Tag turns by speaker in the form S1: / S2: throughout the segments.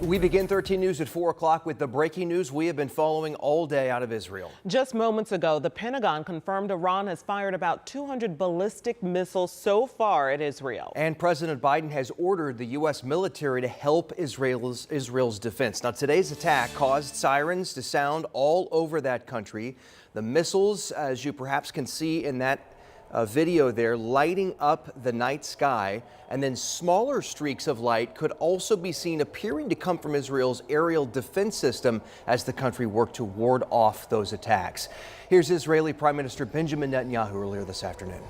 S1: We begin 13 News at 4 o'clock with the breaking news we have been following all day out of Israel.
S2: Just moments ago, the Pentagon confirmed Iran has fired about 200 ballistic missiles so far at Israel.
S1: And President Biden has ordered the U.S. military to help Israel's defense. Now, today's attack caused sirens to sound all over that country. The missiles, as you perhaps can see in that video there, lighting up the night sky, and then smaller streaks of light could also be seen appearing to come from Israel's aerial defense system as the country worked to ward off those attacks. Here's Israeli Prime Minister Benjamin Netanyahu earlier this afternoon.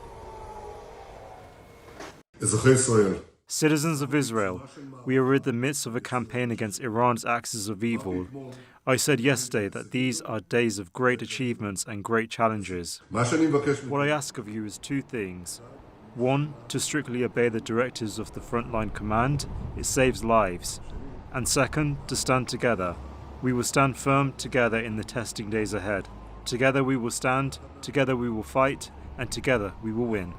S3: Citizens of Israel, we are in the midst of a campaign against Iran's axis of evil. I said yesterday that these are days of great achievements and great challenges. What I ask of you is two things. One, to strictly obey the directives of the frontline command. It saves lives. And second, to stand together. We will stand firm together in the testing days ahead. Together we will stand, together we will fight, and together we will win.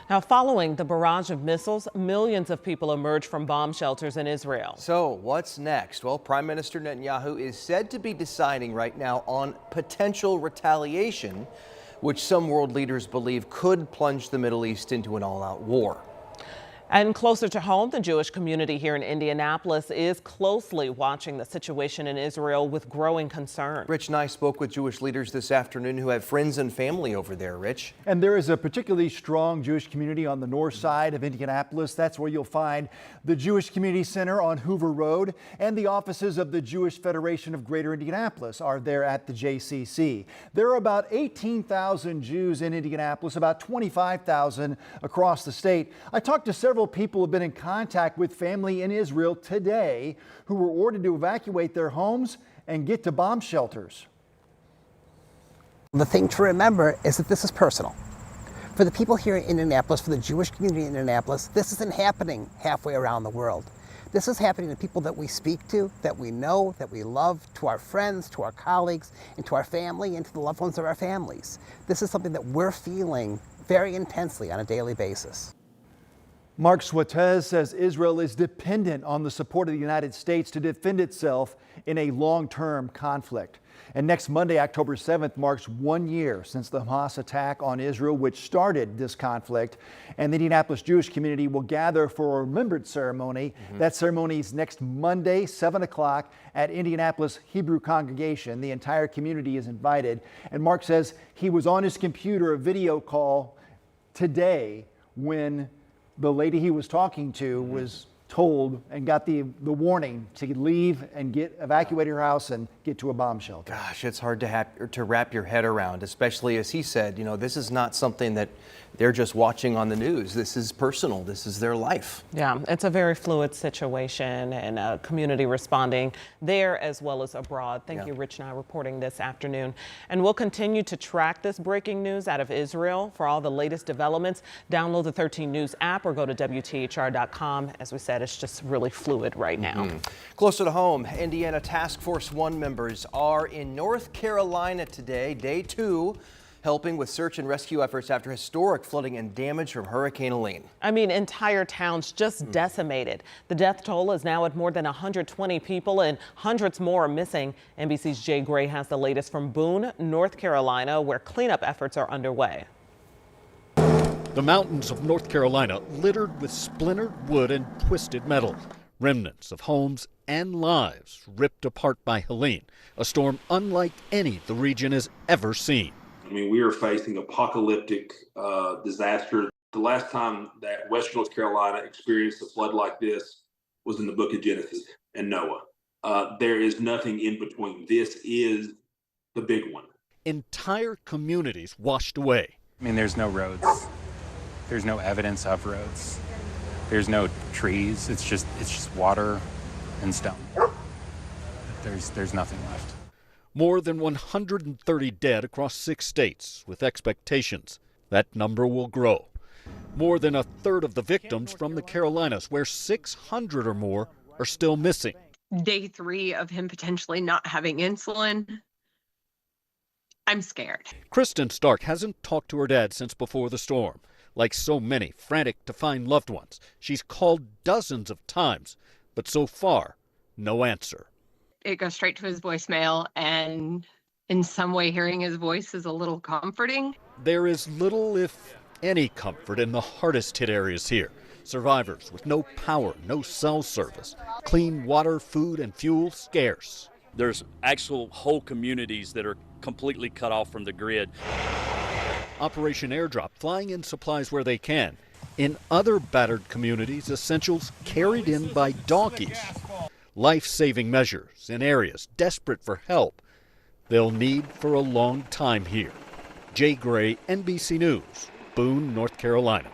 S2: Now, following the barrage of missiles, millions of people emerged from bomb shelters in Israel.
S1: So what's next? Well, Prime Minister Netanyahu is said to be deciding right now on potential retaliation, which some world leaders believe could plunge the Middle East into an all-out war.
S2: And closer to home, the Jewish community here in Indianapolis is closely watching the situation in Israel with growing concern.
S1: Rich and I spoke with Jewish leaders this afternoon who have friends and family over there, Rich.
S4: And there is a particularly strong Jewish community on the north side of Indianapolis. That's where you'll find the Jewish Community Center on Hoover Road, and the offices of the Jewish Federation of Greater Indianapolis are there at the JCC. There are about 18,000 Jews in Indianapolis, about 25,000 across the state. I talked to several people who have been in contact with family in Israel today who were ordered to evacuate their homes and get to bomb shelters.
S5: The thing to remember is that this is personal. For the people here in Indianapolis, for the Jewish community in Indianapolis, this isn't happening halfway around the world. This is happening to people that we speak to, that we know, that we love, to our friends, to our colleagues, and to our family, and to the loved ones of our families. This is something that we're feeling very intensely on a daily basis.
S4: Mark Swatez says Israel is dependent on the support of the United States to defend itself in a long-term conflict. And next Monday, October 7th, marks 1 year since the Hamas attack on Israel, which started this conflict. And the Indianapolis Jewish community will gather for a remembrance ceremony. That ceremony is next Monday, 7 o'clock at Indianapolis Hebrew Congregation. The entire community is invited. And Mark says he was on his computer, a video call today, when the lady he was talking to was told and got the warning to leave and evacuate her house and get to a bomb shelter.
S1: Gosh, it's hard to wrap your head around, especially as he said, you know, this is not something that they're just watching on the news. This is personal. This is their life.
S2: Yeah, it's a very fluid situation, and a community responding there as well as abroad. Thank you, Rich and I, reporting this afternoon. And we'll continue to track this breaking news out of Israel. For all the latest developments, download the 13 News app or go to WTHR.com. As we said, it's just really fluid right now.
S1: Closer to home, Indiana Task Force 1 members are in North Carolina today, day 2, helping with search and rescue efforts after historic flooding and damage from Hurricane Helene.
S2: I mean, entire towns just decimated. The death toll is now at more than 120 people, and hundreds more are missing. NBC's Jay Gray has the latest from Boone, North Carolina, where cleanup efforts are underway.
S6: The mountains of North Carolina littered with splintered wood and twisted metal, remnants of homes and lives ripped apart by Helene, a storm unlike any the region has ever seen.
S7: I mean, we are facing apocalyptic disaster. The last time that Western North Carolina experienced a flood like this was in the book of Genesis and Noah. There is nothing in between. This is the big one.
S6: Entire communities washed away.
S8: I mean, there's no roads. There's no evidence of roads. There's no trees. It's just water and stone. There's nothing left.
S6: More than 130 dead across 6 states, with expectations that number will grow. More than a third of the victims from the Carolinas, where 600 or more are still missing.
S9: Day 3 of him potentially not having insulin. I'm scared.
S6: Kristen Stark hasn't talked to her dad since before the storm. Like so many frantic to find loved ones, she's called dozens of times, but so far, no answer.
S9: It goes straight to his voicemail, and in some way, hearing his voice is a little comforting.
S6: There is little, if any, comfort in the hardest hit areas here. Survivors with no power, no cell service, clean water, food, and fuel scarce.
S10: There's actual whole communities that are completely cut off from the grid.
S6: Operation Airdrop flying in supplies where they can. In other battered communities, essentials carried in by donkeys. Life-saving measures in areas desperate for help they'll need for a long time here. Jay Gray, NBC News, Boone, North Carolina.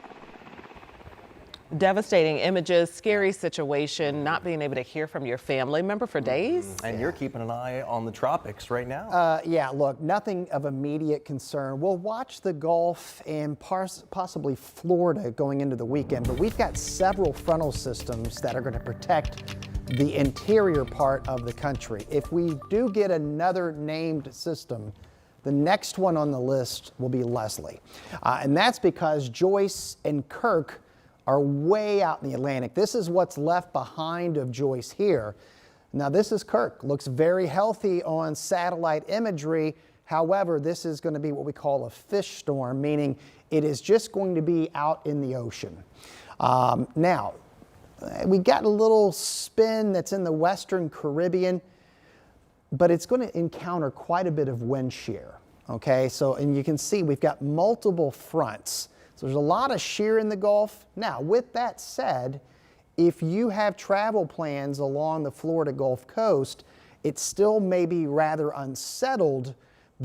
S2: Devastating images, scary situation, not being able to hear from your family member for days.
S1: And you're keeping an eye on the tropics right now.
S5: Yeah, look, nothing of immediate concern. We'll watch the Gulf and possibly Florida going into the weekend, but we've got several frontal systems that are going to protect the interior part of the country. If we do get another named system, the next one on the list will be Leslie. And that's because Joyce and Kirk are way out in the Atlantic. This is what's left behind of Joyce here. Now this is Kirk. Looks very healthy on satellite imagery. However, this is going to be what we call a fish storm, meaning it is just going to be out in the ocean. Now, we got a little spin that's in the Western Caribbean, but it's going to encounter quite a bit of wind shear. Okay, so, and you can see we've got multiple fronts. So there's a lot of shear in the Gulf. Now, with that said, if you have travel plans along the Florida Gulf Coast, it still may be rather unsettled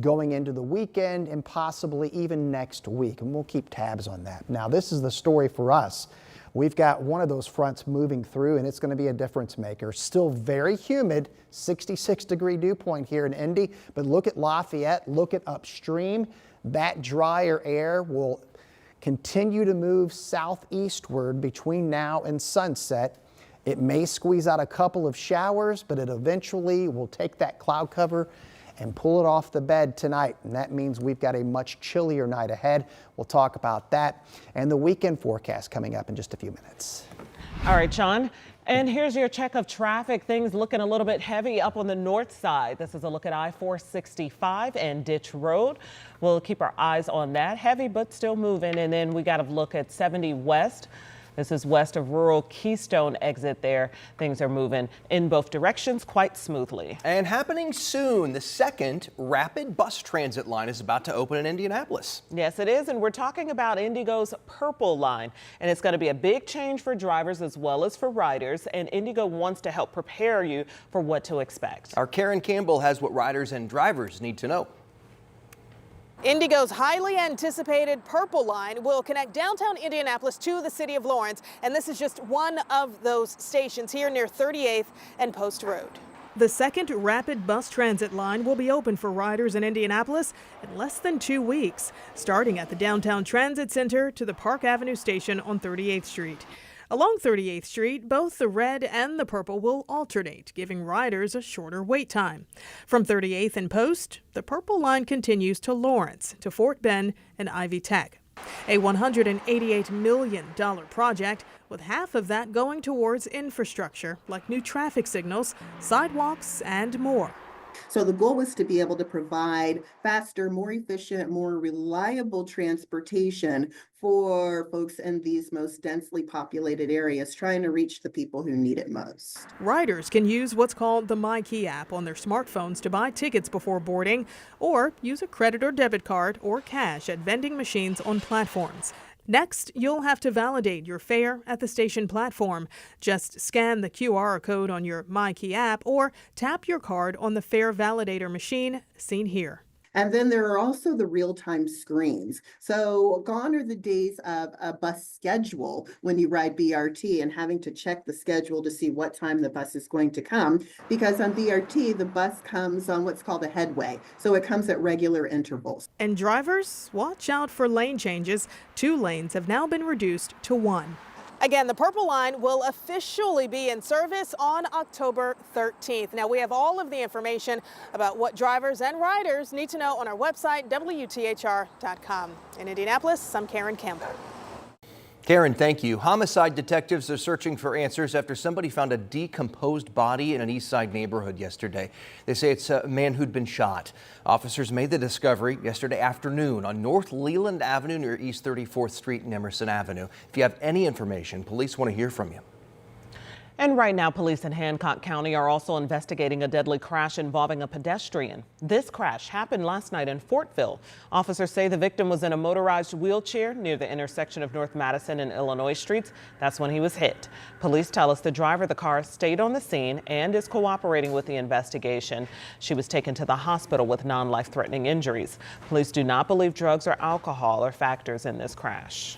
S5: going into the weekend and possibly even next week. And we'll keep tabs on that. Now, this is the story for us. We've got one of those fronts moving through, and it's going to be a difference maker. Still very humid, 66-degree dew point here in Indy. But look at Lafayette, look at upstream. That drier air will continue to move southeastward between now and sunset. It may squeeze out a couple of showers, but it eventually will take that cloud cover and pull it off the bed tonight. And that means we've got a much chillier night ahead. We'll talk about that and the weekend forecast coming up in just a few minutes.
S2: All right, Sean. And here's your check of traffic. Things looking a little bit heavy up on the north side. This is a look at I-465 and Ditch Road. We'll keep our eyes on that. Heavy, but still moving. And then we got to look at 70 West. This is west of rural Keystone exit there. Things are moving in both directions quite smoothly.
S1: And happening soon, the second rapid bus transit line is about to open in Indianapolis.
S2: Yes, it is. And we're talking about Indigo's Purple Line. And it's going to be a big change for drivers as well as for riders. And Indigo wants to help prepare you for what to expect.
S1: Our Karen Campbell has what riders and drivers need to know.
S11: Indigo's highly anticipated Purple Line will connect downtown Indianapolis to the city of Lawrence, and this is just one of those stations here near 38th and Post Road.
S12: The second rapid bus transit line will be open for riders in Indianapolis in less than 2 weeks, starting at the Downtown Transit Center to the Park Avenue station on 38th Street. Along 38th Street, both the red and the purple will alternate, giving riders a shorter wait time. From 38th and Post, the Purple Line continues to Lawrence, to Fort Bend and Ivy Tech. A $188 million project, with half of that going towards infrastructure like new traffic signals, sidewalks, and more.
S13: So the goal was to be able to provide faster, more efficient, more reliable transportation for folks in these most densely populated areas, trying to reach the people who need it most.
S12: Riders can use what's called the MyKey app on their smartphones to buy tickets before boarding, or use a credit or debit card or cash at vending machines on platforms. Next, you'll have to validate your fare at the station platform. Just scan the QR code on your MyKey app or tap your card on the fare validator machine seen here.
S13: And then there are also the real-time screens. So gone are the days of a bus schedule when you ride BRT and having to check the schedule to see what time the bus is going to come, because on BRT, the bus comes on what's called a headway. So it comes at regular intervals.
S12: And drivers, watch out for lane changes. 2 lanes have now been reduced to 1.
S11: Again, the Purple Line will officially be in service on October 13th. Now, we have all of the information about what drivers and riders need to know on our website, WTHR.com. In Indianapolis, I'm Karen Campbell.
S1: Karen, thank you. Homicide detectives are searching for answers after somebody found a decomposed body in an East Side neighborhood yesterday. They say it's a man who'd been shot. Officers made the discovery yesterday afternoon on North Leland Avenue near East 34th Street and Emerson Avenue. If you have any information, police want to hear from you.
S2: And right now, police in Hancock County are also investigating a deadly crash involving a pedestrian. This crash happened last night in Fortville. Officers say the victim was in a motorized wheelchair near the intersection of North Madison and Illinois Streets. That's when he was hit. Police tell us the driver of the car stayed on the scene and is cooperating with the investigation. She was taken to the hospital with non-life-threatening injuries. Police do not believe drugs or alcohol are factors in this crash.